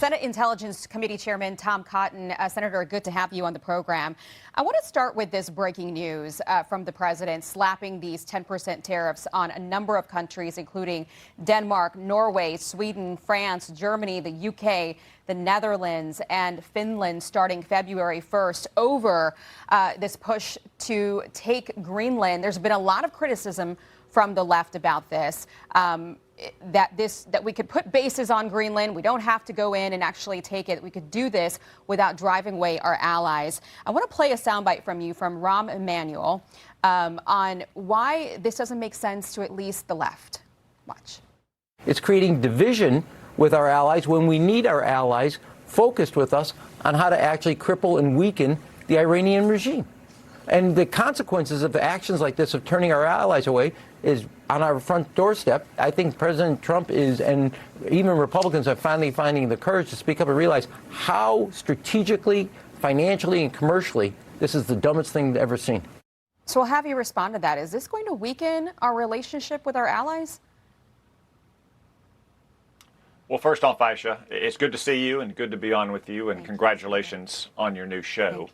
Senate Intelligence Committee Chairman Tom Cotton. Senator, good to have you on the program. I want to start with this breaking news from the president slapping these 10% tariffs on a number of countries, including Denmark, Norway, Sweden, France, Germany, the UK, the Netherlands, and Finland starting February 1st over this push to take Greenland. There's been a lot of criticism from the left about this. That we could put bases on Greenland. We don't have to go in and actually take it. We could do this without driving away our allies. I want to play a soundbite from you from Rahm Emanuel on why this doesn't make sense to at least the left. Watch. It's creating division with our allies when we need our allies focused with us on how to actually cripple and weaken the Iranian regime. And the consequences of actions like this, of turning our allies away, is on our front doorstep. I think President Trump is, and even Republicans are finally finding the courage to speak up and realize how strategically, financially, and commercially this is the dumbest thing ever seen. So I'll have you respond to that. Is this going to weaken our relationship with our allies? Well, first off, Aisha, it's good to see you and good to be on with you, and congratulations on your new show.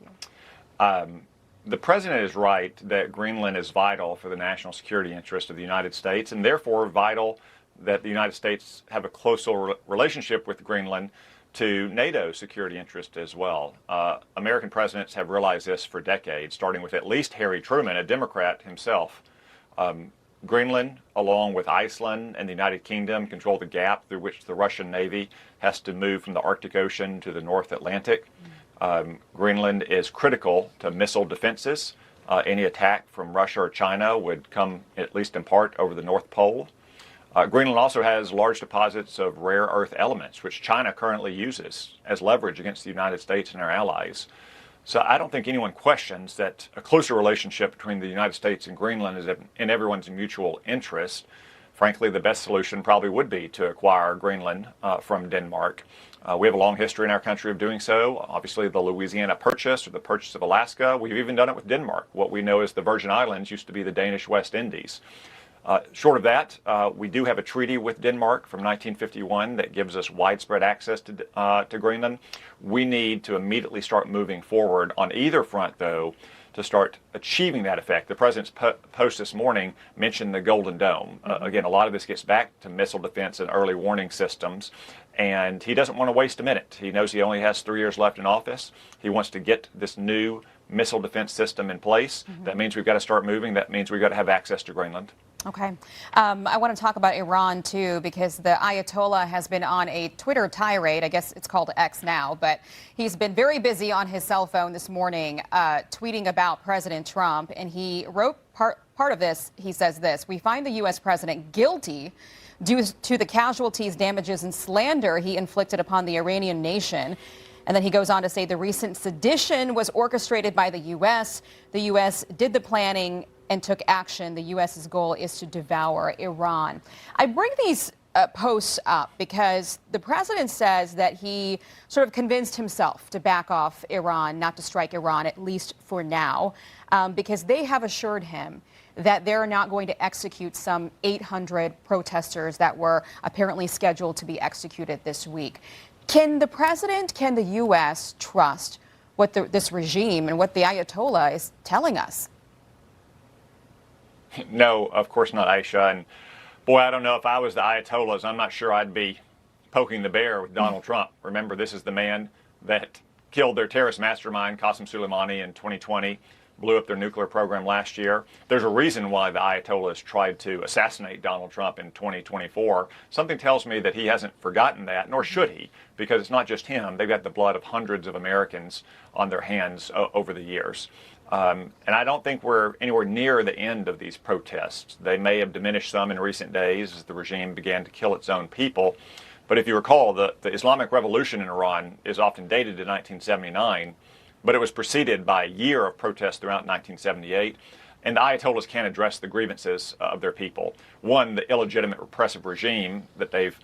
The president is right that Greenland is vital for the national security interest of the United States, and therefore vital that the United States have a closer relationship with Greenland to NATO's security interest as well. American presidents have realized this for decades, starting with at least Harry Truman, a Democrat himself. Greenland, along with Iceland and the United Kingdom, control the gap through which the Russian Navy has to move from the Arctic Ocean to the North Atlantic. Greenland is critical to missile defenses. Any attack from Russia or China would come, at least in part, over the North Pole. Greenland also has large deposits of rare earth elements, which China currently uses as leverage against the United States and our allies. So I don't think anyone questions that a closer relationship between the United States and Greenland is in everyone's mutual interest. Frankly, the best solution probably would be to acquire Greenland from Denmark. We have a long history in our country of doing so. Obviously, the Louisiana Purchase or the purchase of Alaska. We've even done it with Denmark. What we know as the Virgin Islands used to be the Danish West Indies. Short of that, we do have a treaty with Denmark from 1951 that gives us widespread access to Greenland. We need to immediately start moving forward on either front, though, to start achieving that effect. The president's post this morning mentioned the Golden Dome. Again, a lot of this gets back to missile defense and early warning systems, and he doesn't want to waste a minute. He knows he only has 3 years left in office. He wants to get this new missile defense system in place. That means we've got to start moving. That means we've got to have access to Greenland. Okay. I want to talk about Iran, too, because the Ayatollah has been on a Twitter tirade. I guess it's called X now, but he's been very busy on his cell phone this morning tweeting about President Trump. And he wrote part of this. He says this: "We find the U.S. president guilty due to the casualties, damages, and slander he inflicted upon the Iranian nation." And then he goes on to say the recent sedition was orchestrated by the U.S. The U.S. did the planning and took action. The U.S.'s goal is to devour Iran. I bring these posts up because the president says that he sort of convinced himself to back off Iran, not to strike Iran, at least for now, because they have assured him that they're not going to execute some 800 protesters that were apparently scheduled to be executed this week. Can the president, can the U.S. trust what this regime and what the Ayatollah is telling us? No, of course not, Aisha. And boy, I don't know if I was the Ayatollahs, I'm not sure I'd be poking the bear with Donald Trump. Remember, this is the man that killed their terrorist mastermind, Qasem Soleimani, in 2020, blew up their nuclear program last year. There's a reason why the Ayatollahs tried to assassinate Donald Trump in 2024. Something tells me that he hasn't forgotten that, nor should he, because it's not just him. They've got the blood of hundreds of Americans on their hands over the years. And I don't think we're anywhere near the end of these protests. They may have diminished some in recent days as the regime began to kill its own people. But if you recall, the Islamic Revolution in Iran is often dated to 1979, but it was preceded by a year of protests throughout 1978. And the Ayatollahs can't address the grievances of their people. One, the illegitimate repressive regime that they've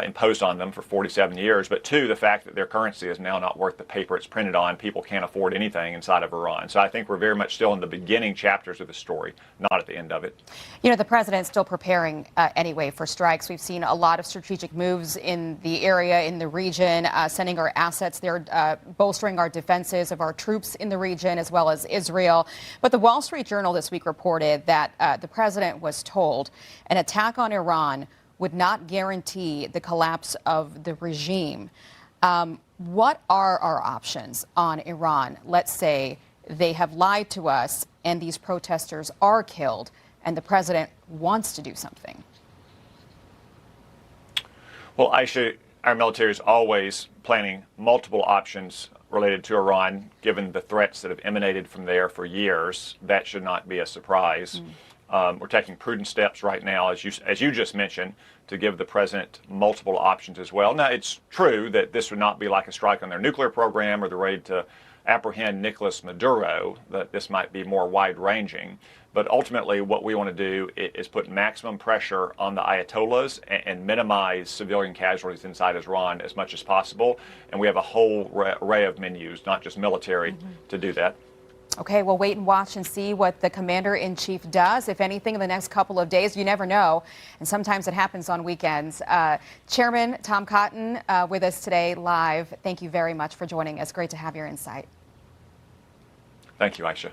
imposed on them for 47 years, but two, the fact that their currency is now not worth the paper it's printed on. People can't afford anything inside of Iran. So I think we're very much still in the beginning chapters of the story, not at the end of it. You know, the president's still preparing anyway for strikes. We've seen a lot of strategic moves in the area, in the region, sending our assets there, bolstering our defenses of our troops in the region, as well as Israel. But the Wall Street Journal this week reported that the president was told an attack on Iran would not guarantee the collapse of the regime. What are our options on Iran? Let's say they have lied to us and these protesters are killed and the president wants to do something. Well, Aisha, our military is always planning multiple options related to Iran, given the threats that have emanated from there for years. That should not be a surprise. We're taking prudent steps right now, as you just mentioned, to give the president multiple options as well. Now, it's true that this would not be like a strike on their nuclear program or the raid to apprehend Nicolas Maduro, that this might be more wide-ranging. But ultimately, what we want to do is put maximum pressure on the Ayatollahs and minimize civilian casualties inside Iran as much as possible. And we have a whole array of menus, not just military, to do that. Okay, we'll wait and watch and see what the commander-in-chief does, if anything, in the next couple of days. You never know, and sometimes it happens on weekends. Chairman Tom Cotton with us today live. Thank you very much for joining us. Great to have your insight. Thank you, Aisha.